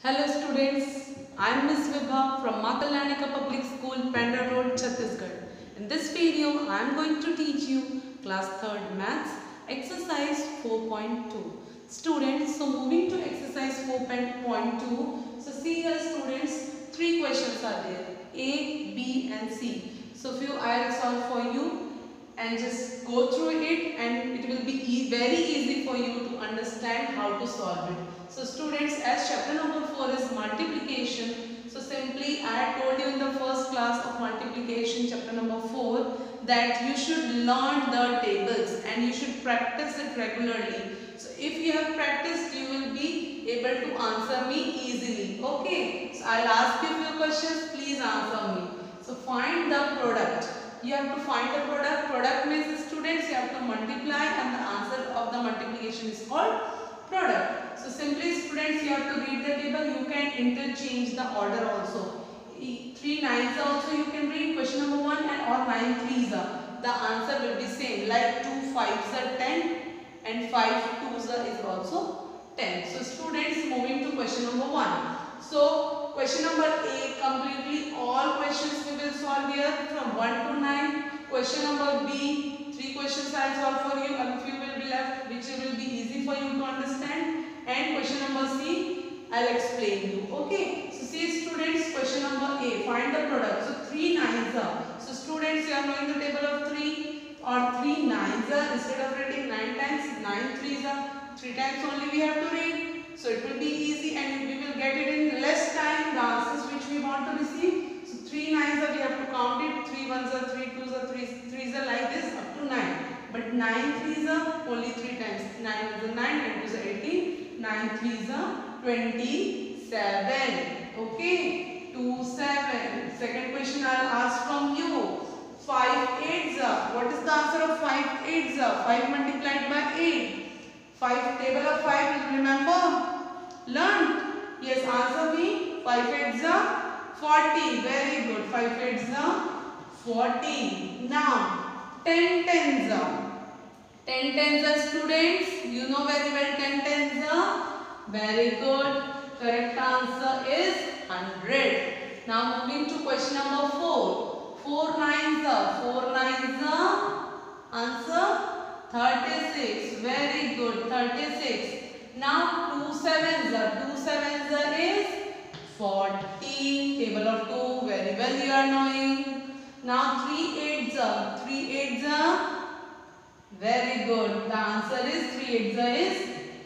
Hello students, I am Ms. Vibha from Maa Kalyanika Public School, Pendra Road, Chhattisgarh. In this video, I am going to teach you class 3rd Maths, exercise 4.2. Students, so moving to exercise 4.2, so see here students, 3 questions are there, A, B and C. So few I will solve for you and just go through it and it will be very easy for you to understand how to solve it. So students, as chapter number 4 is multiplication, so simply I had told you in the first class of multiplication chapter number 4 that you should learn the tables and you should practice it regularly. So if you have practiced, you will be able to answer me easily. Okay, so I'll ask you a few questions, please answer me. So find the product. You have to find the product. Product means students you have to multiply and the answer of the multiplication is called product. So simply students you have to read the table. You can interchange the order also. 3 nines also you can read question number 1 and or 9 threes are. The answer will be same like 2 fives are 10 and 5 twos are is also 10. So students moving to question number 1. So question number A, completely all questions we will solve here from 1 to 9. Question number B, 3 questions I will solve for you and few will be left which will be easy for you to understand. And question number C, I will explain you. Okay. So see students, question number A, find the product. So 3 nines are. So students, you are knowing the table of 3 or 3 nines are. Instead of writing 9 times, 9 threes are. 3 times only we have to read. So it will be easy and we will get it in less time, the answers which we want to receive. So 3 nines are, we have to count it, 3 ones are, 3 twos are, 3 threes are like this up to 9. But 9 threes are only 3 times, 9 ones are 9 and twos are 18, 9 threes are 27. Okay, 27. Second question I will ask from you. 5 eights are, what is the answer of 5 eights are? 5 multiplied by 8. 5 table of 5 remember? Learned? Yes, answer me. 5 eights are 40. Very good. 5 eights are 40. Now 10 tens are. 10 tens are students. You know very well 10 tens are. Very good. Correct answer is 100. Now moving to question number 4. 4 nines are. 4 nines are. Answer 36. Very good. 36. Now 2 sevens are. 2 sevens are is 40. Table of 2. Very well you are knowing. Now 3 eights are. 3 eights are. Very good. The answer is 3 eights are is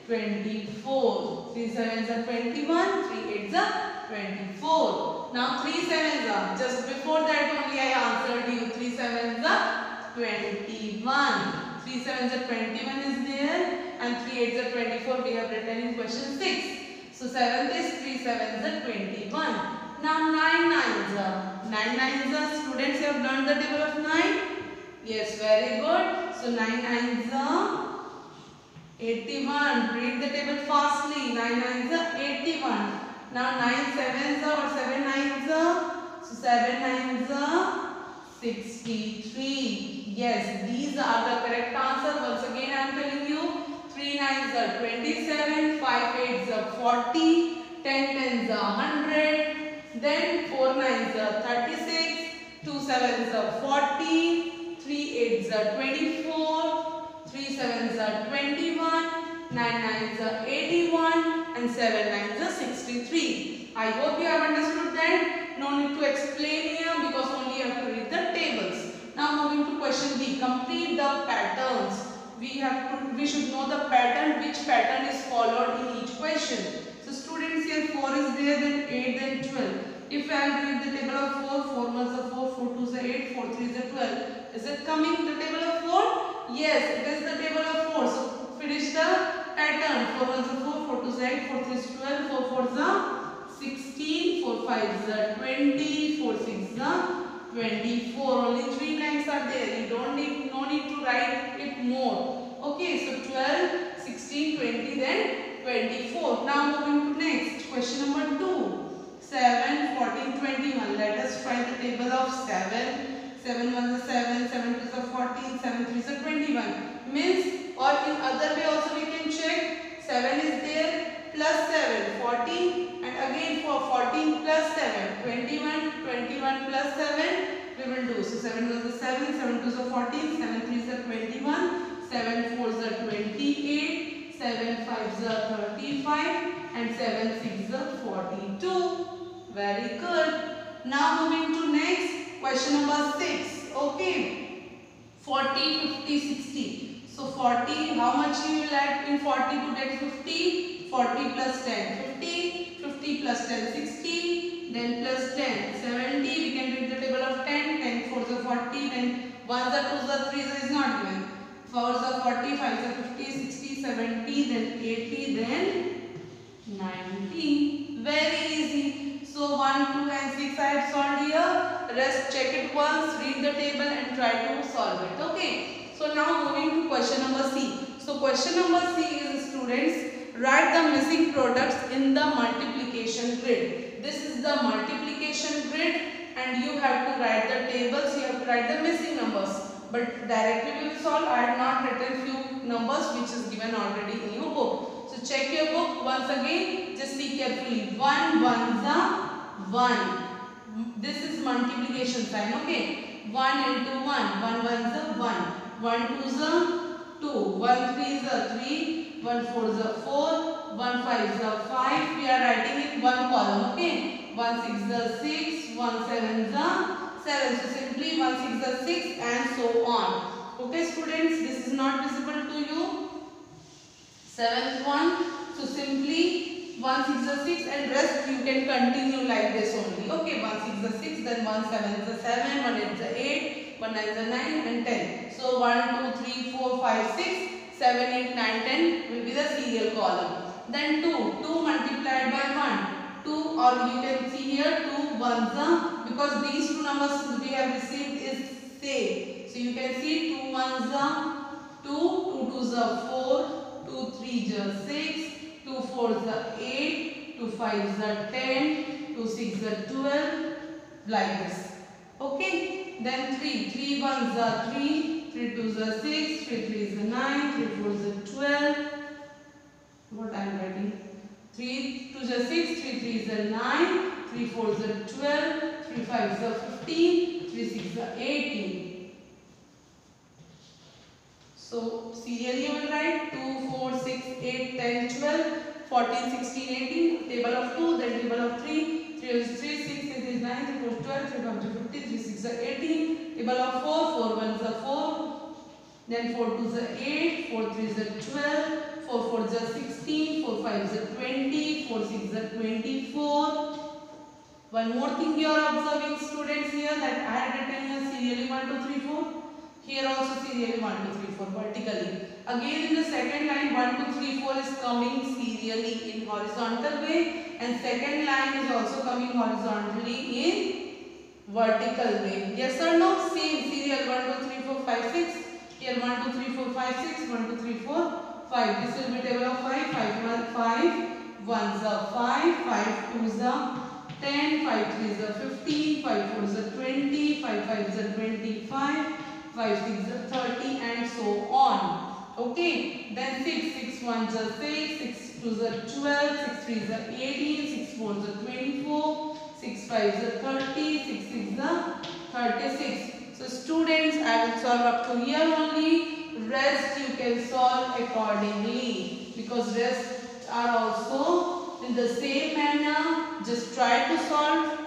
24. 3 sevens are 21. 3 eights are 24. Now 3 sevens are. Just before that only I answered you. 3 sevens are 21. 3 sevens are 21 is there and 3 eights are 24 we have written in question 6. So 7th is 3 sevens are 21. Now 9 nines are. 9 nines are. Students have learned the table of 9. Yes, very good. So 9 nines are 81. Read the table fastly. 9 nines are 81. Now 9 sevens are or 7 nines are. So 7 nines are 63. Yes, these are the correct answer. Once again I am telling you. 3 nines are 27. 5 eights are 40. 10 tens are 100. Then 4 nines are 36. 2 sevens are 40. 3 eights are 24. 3 sevens are 21. 9 nines are 81. And 7 nines are 63. I hope you have understood that. No need to explain here because only you have to read the tables. Now moving to question B. Complete the patterns. We should know the pattern, which pattern is followed in each question. So students here 4 is there, then 8, then 12. If I am doing the table of 4, 4 ones are 4, 4 twos are 8, 4 threes are 12. Is it coming the table of 4? Yes, it is the table of 4. So finish the pattern. 4 ones are 4, 4 twos are 8, 4 threes 12, 4 fours are 16, 4 fives are 20, 4 sixes are 24. Only 3 lines are there. You don't need, no need to write it more. Okay, so 12, 16, 20, then 24. Now moving to next. Question number 2. 7, 14, 21. Let us find the table of 7. 7 ones are 7, 7 twos are 14, 7 threes are 21. Means, or in other way also we can check. 7 is there plus 7, 14 and again for 14 plus 7, 21, 21 plus 7 we will do. So 7 was the 7, 7 2 is 14, 7 3 is 21, 7 4 is 28, 7 5 is 35 and 7 6 is 42. Very good. Now moving to next question number 6. Okay. 40, 50, 60. So 40, how much you will add in 40 to get 50? 40 plus 10, 50. 50 plus 10, 60. Then plus 10, 70. We can read the table of 10. 10 4 is 40. Then 1 is 2 is 3 is not given. 4 is 40, 5 is 50, 60, 70, then 80, then 90. Very easy. So 1, 2 and 6 I have solved here. Rest check it once, read the table and try to solve it. Okay. So now moving to question number C. So question number C is, students, write the missing products in the multiplication grid. This is the multiplication grid and you have to write the tables, you have to write the missing numbers. But directly we will solve. I have not written few numbers which is given already in your book. So check your book once again. Just see carefully. 1 1 is 1. This is multiplication sign. Okay. 1 into 1. 1 1 is 1. 1 2 is 2. 1 3 is 3. 1 4 is 4. 1 5 is 5. We are writing in one column. Okay. 1 6 is 6. 1 7 is 7. So simply 1 6 is 6 and so on. Okay students, this is not visible to you. 7th one. So simply 1 6 is 6 and rest you can continue like this only. Okay, 1 6 is 6, then 1 7 is 7, 1 8 is 8, 1 9 is 9 and 10. So 1 2 3 4 5 6, 7 8 9 10 will be the serial column. Then 2 multiplied by 1. 2, or you can see here 2 1s, because these two numbers we have received is same. So you can see 2 1s 2, 2 2s 4, 2 3s 6, 2 4s 8, 2 5s 10, 2 6s 12, like this. Okay. Then 3 1s 3, 3 2s 6, 3 3s 9, 3 4s 12. What I am writing? 3 2s 6, 3 3s 9, 3 4s 12, 3 5s 15, 3 6s 18. So serially you will write 2, 4, 6, 8, 10, 12, 14, 16, 18. Table of 2, then table of 3. 3 is 3, 6 is 9, 3 4 is 12, 3 5 is 15, 3 6 is 18. Table of 4, 4 1 is 4. Then 4 2 is 8, 4 3 is 12. 4 4 is 16, 4 5 is 20, 4 6 is 24. One more thing you are observing students here, that I had written here serially 1 2 3 4. Here also serially 1 2 3 4 vertically. Again in the second line 1 2 3 4 is coming serially in horizontal way, and second line is also coming horizontally in vertical way. Yes or no? Same serial 1 2 3 4 5 6. Here 1 2 3 4 5 6, 1 2 3 4 5. This will be table of 5. 5 1 5. 1s are 5. 5 2s are 10. 5 3s are 15. 5 4s are 20. 5 5s are 25. 5 6s are 30 and so on. Okay. Then 6 6 1s are 6. 6 2s are 12. 6 3s are 18. 6 4s are 24. 6 5s are 30. 6 6s are 36. So students, I will solve up to here only. Rest you can solve accordingly, because rest are also in the same manner. Just try to solve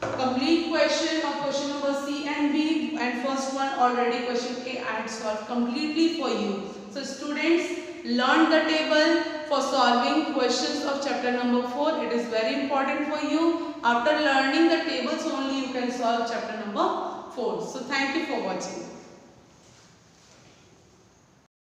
complete question of question number C and B, and first one already question A I had solved completely for you. So students, learn the table for solving questions of chapter number 4. It is very important for you. After learning the tables only you can solve chapter number 4. So thank you for watching.